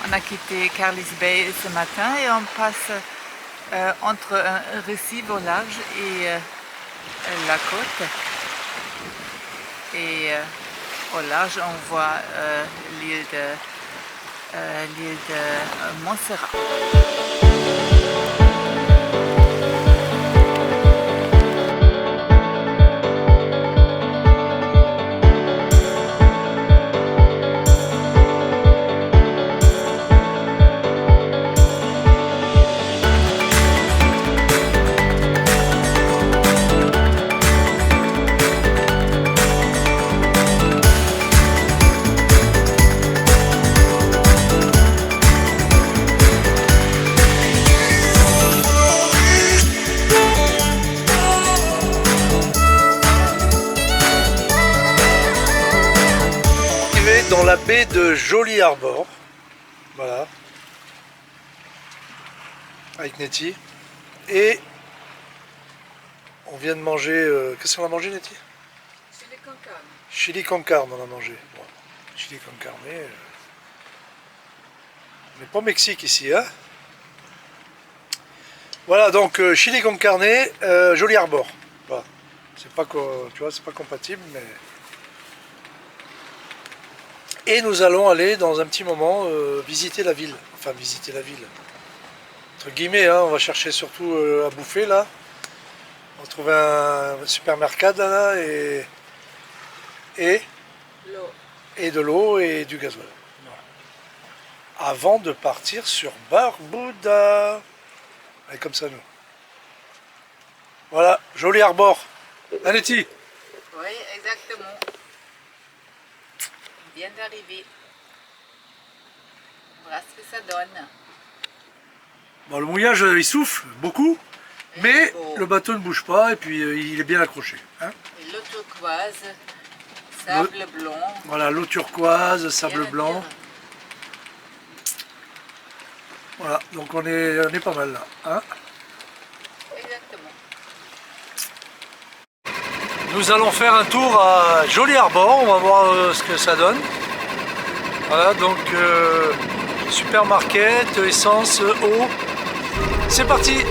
On a quitté Carlis Bay ce matin et on passe entre un récif au large et la côte. Et au large, on voit l'île de Montserrat. Dans la baie de Joli Harbor, voilà, avec Nettie, et on vient de manger, qu'est-ce qu'on a mangé Nettie? Chili con carne. Chili con carne on a mangé, bon, chili con carne, on n'est pas au Mexique ici, hein. Voilà, donc chili con carne, Joli Harbor, voilà, c'est pas, tu vois, c'est pas compatible, mais... Et nous allons aller dans un petit moment visiter la ville. Enfin, visiter la ville. Entre guillemets, hein, on va chercher surtout à bouffer là. On va trouver un supermercade là et de l'eau et du gasoil. Voilà. Avant de partir sur Barbuda. Allez, comme ça nous. Voilà, Joli Harbor. Anetti. Oui, exactement. Vient d'arriver. Voilà ce que ça donne. Bon, le mouillage il souffle beaucoup, mais le bateau ne bouge pas et puis il est bien accroché. Hein. L'eau turquoise, sable blanc. Voilà, l'eau turquoise, sable blanc. Voilà, donc on est pas mal là. Hein. Exactement. Nous allons faire un tour à Joli Harbor, on va voir ce que ça donne. Voilà, donc supermarket, essence, eau. C'est parti!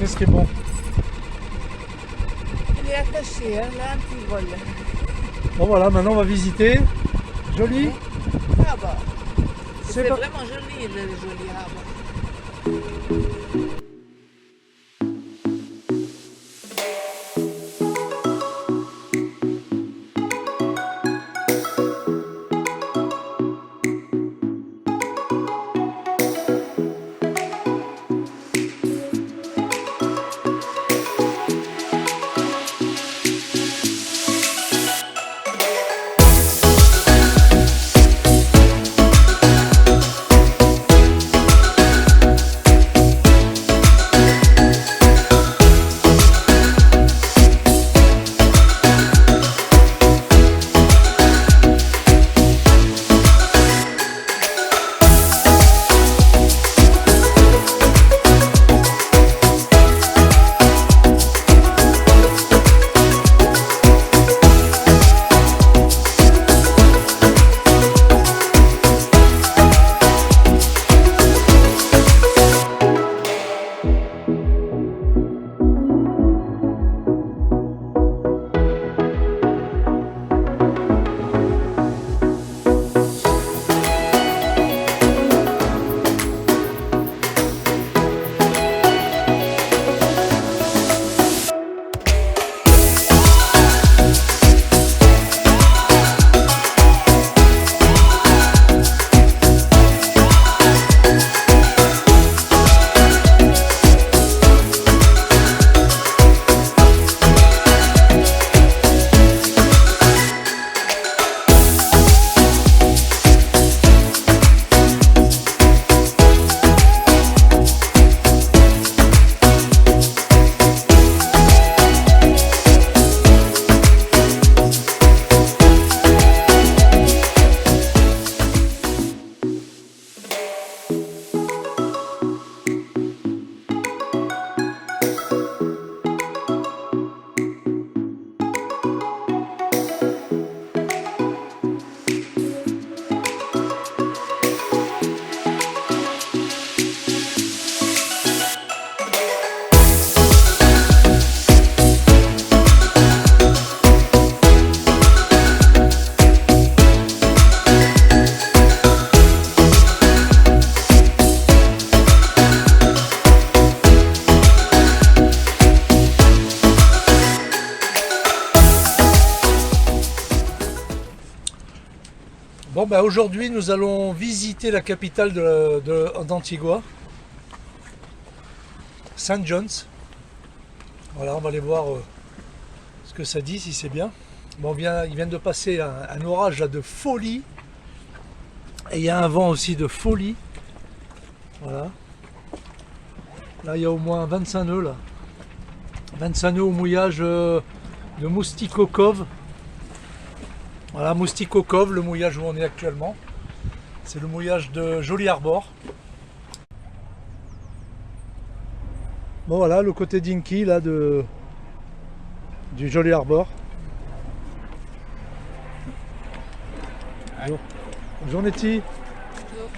Qu'est-ce qui est bon? Il est attaché, hein, là, un petit vol. Bon voilà, maintenant on va visiter. Joli. Ah bah, c'est pas- vraiment joli, le joli arbre. Bon, bah aujourd'hui, nous allons visiter la capitale d'Antigua, St. John's. Voilà, on va aller voir ce que ça dit, si c'est bien. Bon, il vient de passer un orage là, de folie. Et il y a un vent aussi de folie. Voilà. Là, il y a au moins 25 nœuds là. 25 nœuds au mouillage de Moustico Cove. Voilà, Moustico Cove, le mouillage où on est actuellement. C'est le mouillage de Joli Arbor. Bon voilà, le côté dinky là du Joli Arbor. Bonjour. Bonjour Nettie. Bonjour.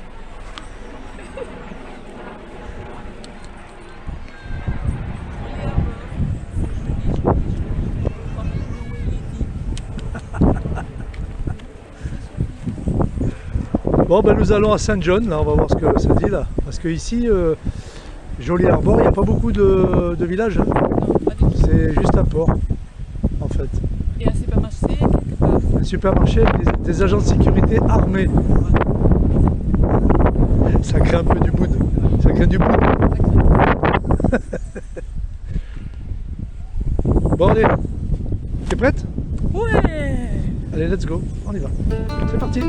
Bon ben nous allons à Saint John, là on va voir ce que ça dit là. Parce que ici, Joli Arbor, il n'y a pas beaucoup de villages. Hein. Non, pas du tout. C'est juste un port en fait. Et un supermarché quelque part. Un supermarché avec des agents de sécurité armés. Ça crée un peu du mood. Ça crée du mood. Bon allez, t'es prête? Ouais. Allez, let's go, on y va. C'est parti.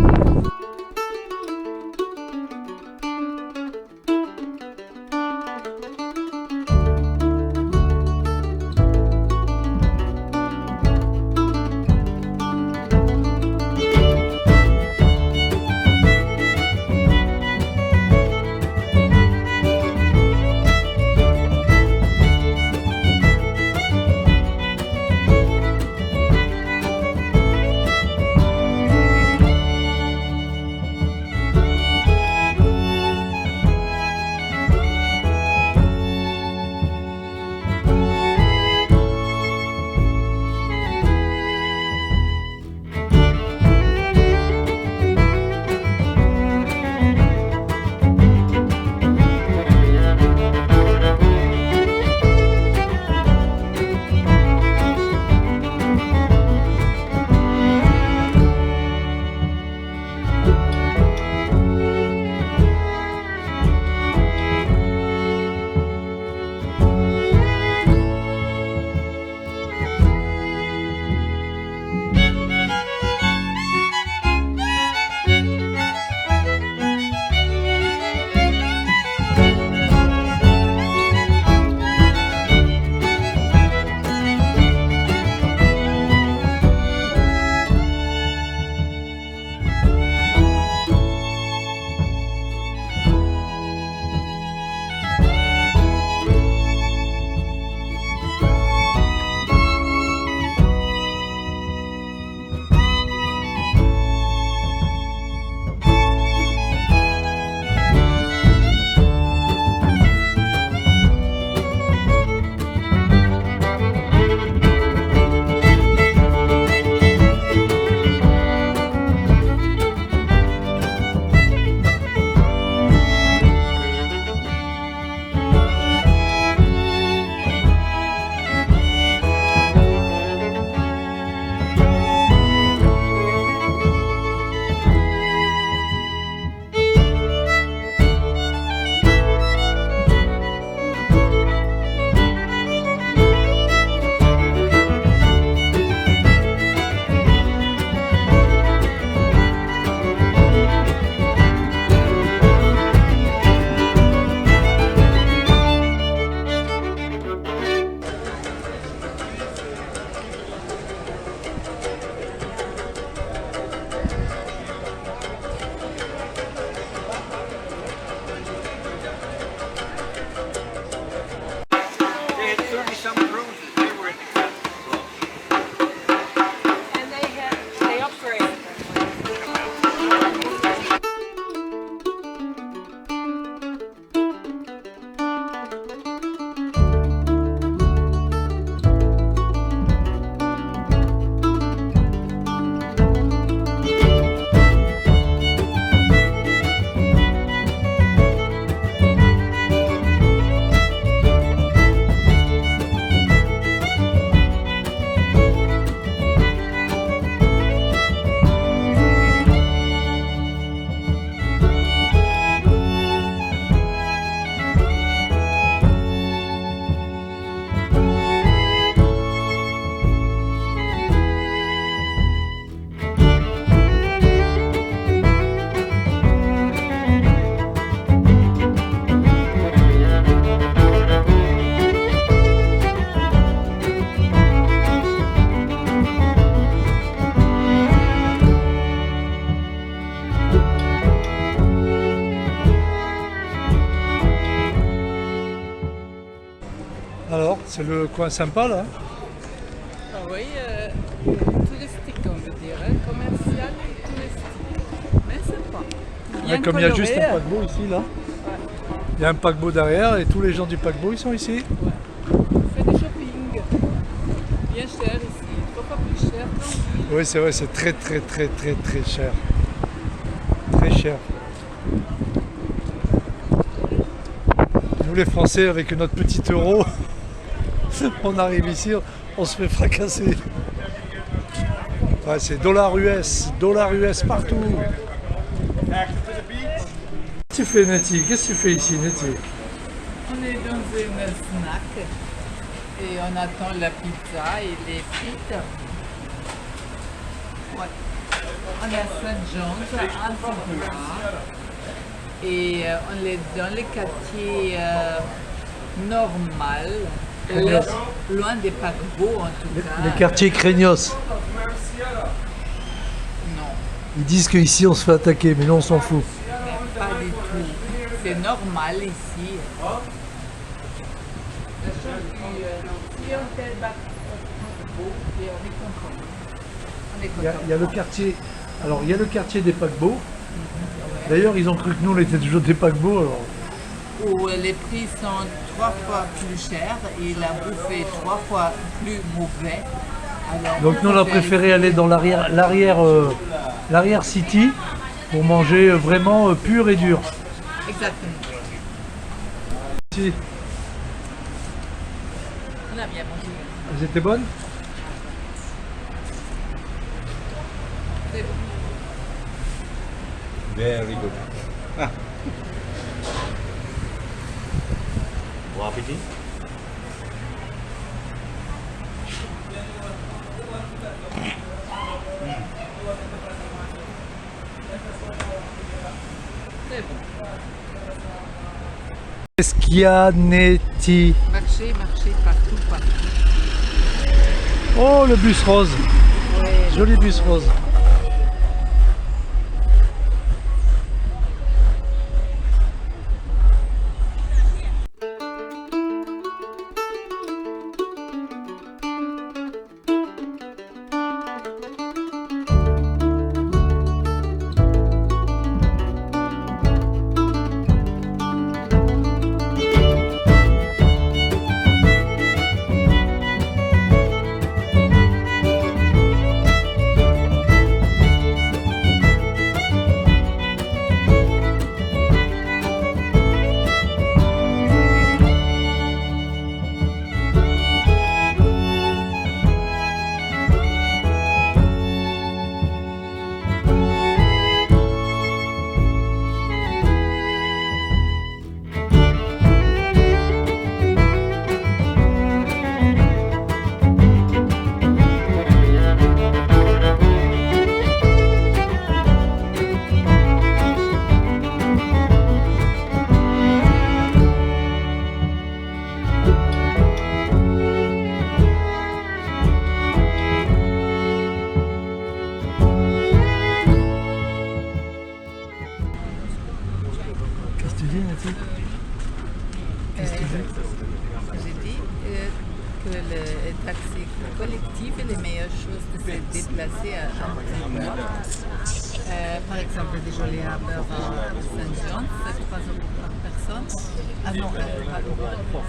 Alors, c'est le coin sympa là. Ah oui, touristique on veut dire, hein, commercial et touristique. Mais c'est pas. Bien Comme il y a coloré, juste un paquebot ici là. Il y a un paquebot derrière et tous les gens du paquebot ils sont ici. On fait du shopping. Bien cher ici, pourquoi plus cher tranquille. Oui c'est vrai, c'est très très très très très cher. Très cher. Nous les Français avec notre petit euro, on arrive ici, on se fait fracasser. Ouais, c'est dollar US partout. Qu'est-ce que tu fais Nettie? Qu'est-ce que tu fais ici Nettie? On est dans une snack et on attend la pizza et les frites. Ouais. On est à Saint-Jean, à Antigua. Et on est dans le quartier normal, loin des paquebots en tout cas. Les quartiers craignos. Non, Ils disent qu'ici on se fait attaquer, mais nous on s'en fout. mais pas du tout. C'est normal ici. La chose si on fait le paquebot, et on est content. On est content. Il y a le quartier. Alors il y a le quartier des paquebots. D'ailleurs ils ont cru que nous on était toujours des paquebots. Alors. Où les prix sont 3 fois plus chers et la bouffe est 3 fois plus mauvaise. Alors, Donc nous on a préféré aller dans l'arrière city pour manger vraiment pur et dur. Exactement. Si. On a bien mangé. Elles étaient bonnes? C'est bon. Very good. Bon appétit. C'est bon. Qu'est-ce qu'il y a Nettie? Marcher, partout, partout. Oh le bus rose. Ouais. Joli bus rose. Qu'est-ce que tu dis Nettie? Qu'est-ce que tu dis? J'ai dit que le taxi collectif est la meilleure chose de se déplacer à Antigua. Par exemple, des jolis harbeurs à Saint-Jean, c'est 3 euros par personne. Ah non,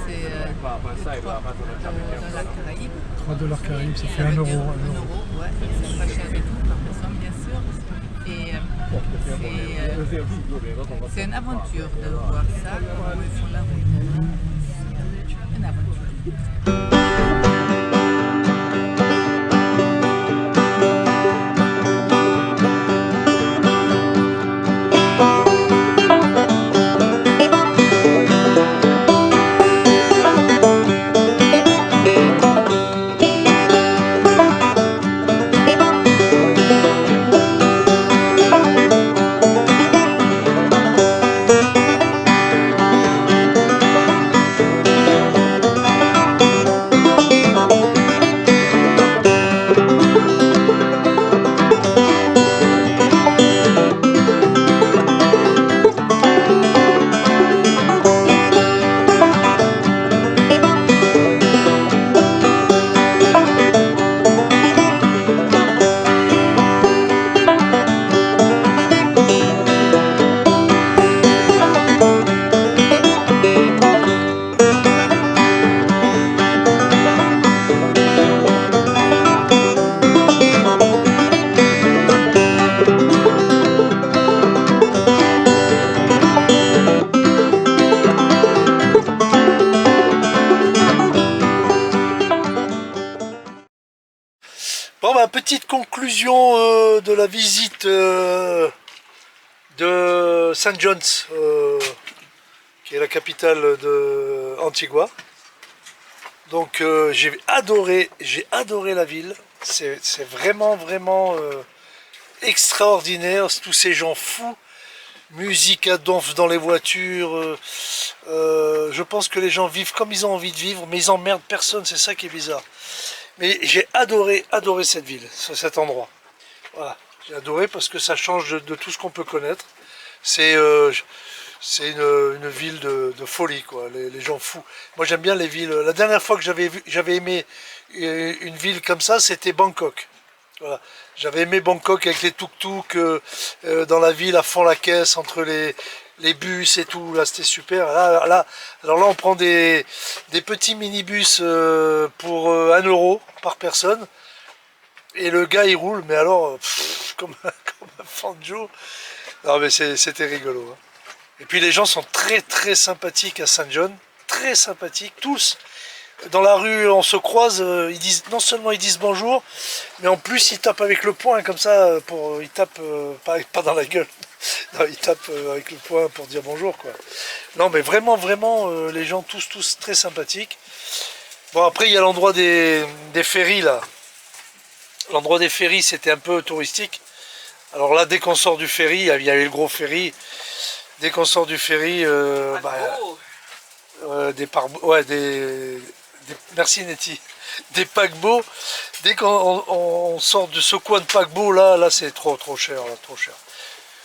c'est 3 dans la Caraïbe. 3 dollars Caraïbes, ça fait 1 euro. 1 euro, ouais, c'est pas cher du tout par personne, bien sûr. Et c'est une aventure de voir ça, comment ils font la route. Une aventure. Bon, bah, petite conclusion de la visite de St. John's, qui est la capitale de Antigua. Donc j'ai adoré la ville. C'est vraiment extraordinaire, tous ces gens fous, musique à donf dans les voitures. Je pense que les gens vivent comme ils ont envie de vivre, mais ils emmerdent personne, c'est ça qui est bizarre. Mais j'ai adoré cette ville, cet endroit. Voilà, j'ai adoré parce que ça change de tout ce qu'on peut connaître. C'est une ville de folie, quoi. Les gens fous. Moi j'aime bien les villes. La dernière fois que j'avais aimé une ville comme ça, c'était Bangkok. Voilà. J'avais aimé Bangkok avec les tuk-tuk dans la ville à fond la caisse entre les bus et tout. Là c'était super. Alors là on prend des petits minibus pour 1 euro par personne. Et le gars il roule, mais alors comme un fanjo. Non mais c'était rigolo. Hein. Et puis les gens sont très sympathiques à Saint John, très sympathiques, tous. Dans la rue, on se croise, non seulement ils disent bonjour, mais en plus ils tapent avec le poing comme ça, ils tapent pas dans la gueule, non, ils tapent avec le poing pour dire bonjour, quoi. Non mais vraiment, les gens tous très sympathiques. Bon après il y a l'endroit des ferries là. L'endroit des ferries c'était un peu touristique. Alors là dès qu'on sort du ferry, il y avait le gros ferry. Dès qu'on sort du ferry, merci Nettie, des paquebots. Dès qu'on sort de ce coin de paquebot, là c'est trop cher, là, trop cher.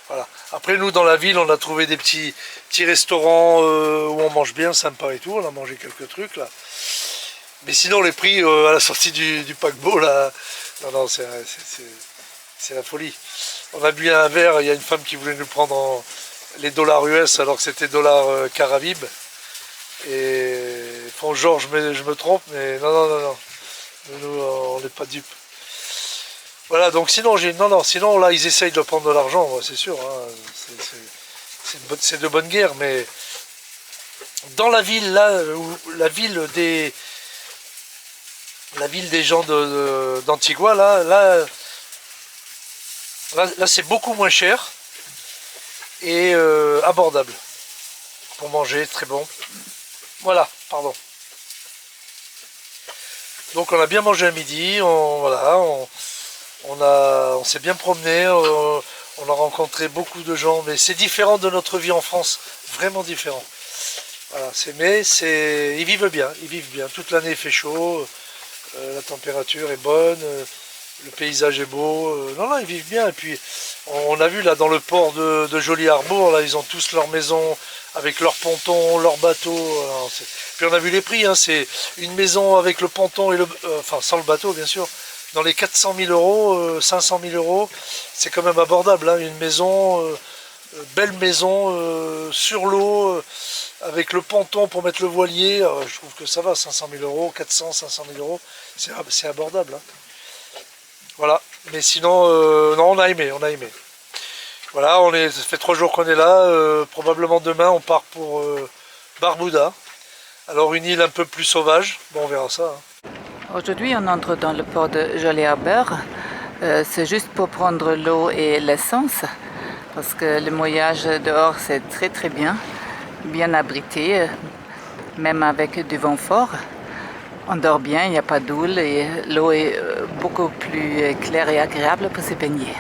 Voilà. Après nous dans la ville, on a trouvé des petits restaurants où on mange bien, sympa et tout. On a mangé quelques trucs là. Mais sinon les prix à la sortie du paquebot là, non c'est la folie. On a bu un verre, il y a une femme qui voulait nous prendre les dollars US alors que c'était dollars Caraïbes. Et bon, genre je me trompe, mais non. Nous on n'est pas dupes. Voilà, donc sinon sinon là ils essayent de prendre de l'argent, c'est sûr. Hein, c'est de bonne guerre, mais dans la ville là, la ville des gens d'Antigua là c'est beaucoup moins cher et abordable pour manger, très bon. Voilà, pardon. Donc on a bien mangé à midi, on s'est bien promené, on a rencontré beaucoup de gens, mais c'est différent de notre vie en France, vraiment différent. Voilà, ils vivent bien, toute l'année il fait chaud, la température est bonne, le paysage est beau, non, ils vivent bien. Et puis on a vu là dans le port de Joli Harbour, là ils ont tous leur maison avec leur ponton, leur bateau. Puis on a vu les prix, hein, c'est une maison avec le ponton et enfin sans le bateau bien sûr, dans les 400 000 euros, 500 000 euros, c'est quand même abordable, hein, une maison, belle maison sur l'eau, avec le ponton pour mettre le voilier, je trouve que ça va, 500 000 euros, 400, 500 000 euros, c'est abordable. Hein. Voilà, mais sinon, non, on a aimé. Voilà, ça fait 3 jours qu'on est là, probablement demain on part pour Barbuda. Alors une île un peu plus sauvage, bon on verra ça. Hein. Aujourd'hui on entre dans le port de Joli Harbour, c'est juste pour prendre l'eau et l'essence, parce que le mouillage dehors c'est très bien abrité, même avec du vent fort. On dort bien, il n'y a pas d'houle et l'eau est beaucoup plus claire et agréable pour se baigner.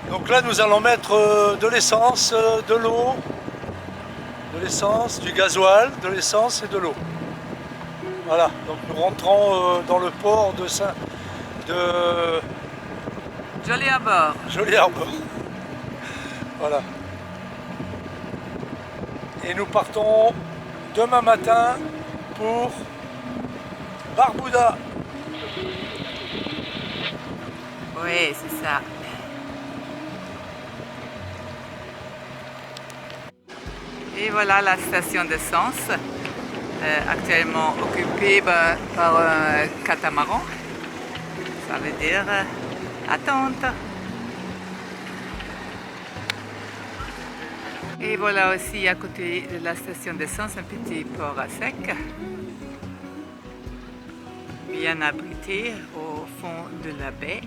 Donc là nous allons mettre de l'essence, de l'eau, de l'essence, du gasoil, de l'essence et de l'eau. Voilà, donc nous rentrons dans le port de Joli à bord. Joli Harbour. Voilà. Et nous partons demain matin pour Barbuda. Oui, c'est ça. Et voilà la station d'essence, actuellement occupée par un catamaran. Ça veut dire attente. Et voilà aussi à côté de la station d'essence un petit port à sec, bien abrité au fond de la baie.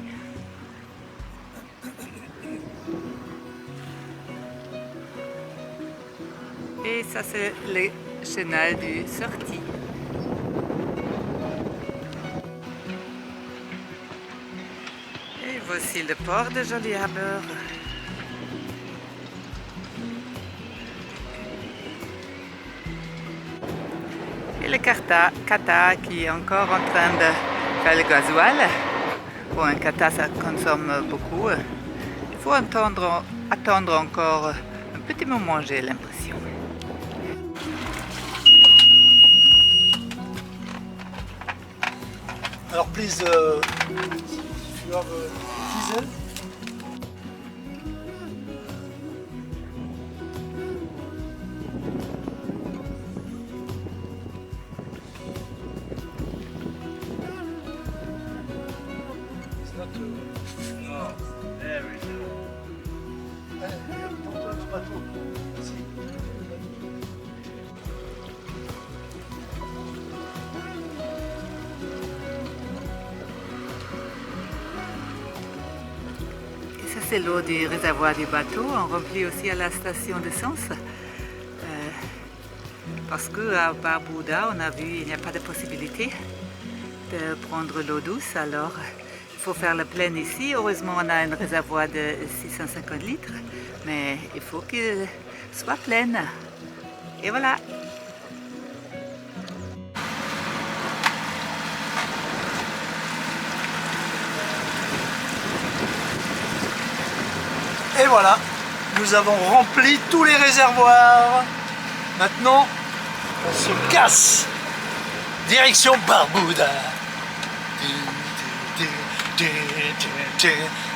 Et ça c'est le chenal du sortie. Et voici le port de Joli Harbour. Et le kata qui est encore en train de faire le gasoil. Pour un kata ça consomme beaucoup. Il faut attendre encore un petit moment, j'ai l'impression. Alors please, if you have diesel. It's not no, there we go. Porte-toi du bateau. Ici. Ça c'est l'eau du réservoir du bateau, on remplit aussi à la station d'essence. Parce qu'à Barbuda, on a vu qu'il n'y a pas de possibilité de prendre l'eau douce, alors il faut faire le plein ici. Heureusement, on a un réservoir de 650 litres, mais il faut qu'il soit plein. Et voilà. Et voilà, nous avons rempli tous les réservoirs. Maintenant, on se casse. Direction Barbuda.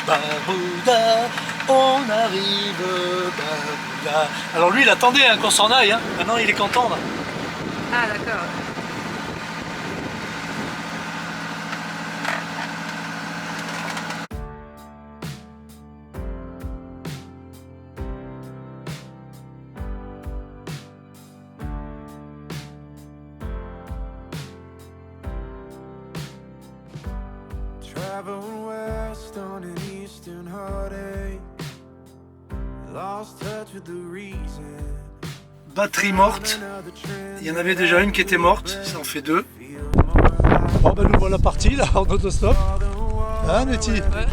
Barbuda, on arrive, Barbuda. Alors lui, il attendait qu'on s'en aille. Hein. Maintenant, il est content. Là. Ah d'accord. Traveling west on an eastern heartache, lost touch with the reason. Batterie morte. Il y en avait déjà une qui était morte, ça en fait deux. Bon ben nous voilà partis là en autostop. Hein Nettie? Ouais.